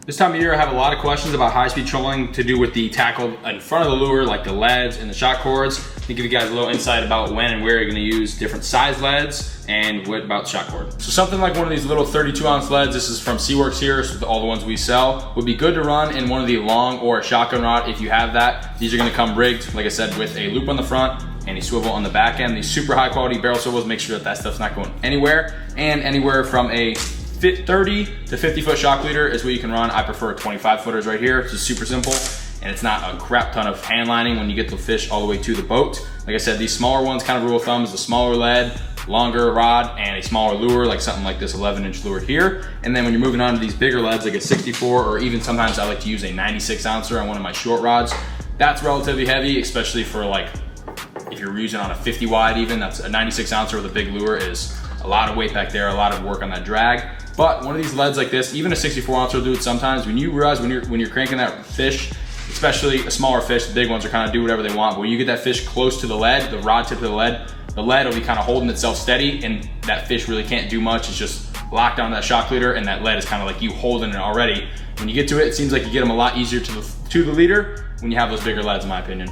This time of year, I have a lot of questions about high-speed trolling to do with the tackle in front of the lure, like the leads and the shock cords. To give you guys a little insight about when and where you're gonna use different size leads and what about shock cord. So something like one of these little 32-ounce leads, this is from Seaworks here, so all the ones we sell, would be good to run in one of the long or a shotgun rod if you have that. These are gonna come rigged, like I said, with a loop on the front and a swivel on the back end. These super high quality barrel swivels make sure that that stuff's not going anywhere, and anywhere from a 30 to 50 foot shock leader is what you can run. I prefer 25 footers right here. It's just super simple, and it's not a crap ton of hand lining when you get the fish all the way to the boat. Like I said, these smaller ones, kind of rule of thumb, is a smaller lead, longer rod, and a smaller lure, like something like this 11-inch lure here. And then when you're moving on to these bigger leads, like a 64, or even sometimes I like to use a 96 ouncer on one of my short rods. That's relatively heavy, especially for like, if you're using on a 50 wide even, that's a 96 ouncer with a big lure is a lot of weight back there, a lot of work on that drag. But one of these leads like this, even a 64 ounce will do it sometimes. When you realize when you're cranking that fish, especially a smaller fish, the big ones are kind of do whatever they want, but when you get that fish close to the lead, the rod tip of the lead will be kind of holding itself steady, and that fish really can't do much. It's just locked onto that shock leader, and that lead is kind of like you holding it already. When you get to it, it seems like you get them a lot easier to the leader when you have those bigger leads, in my opinion.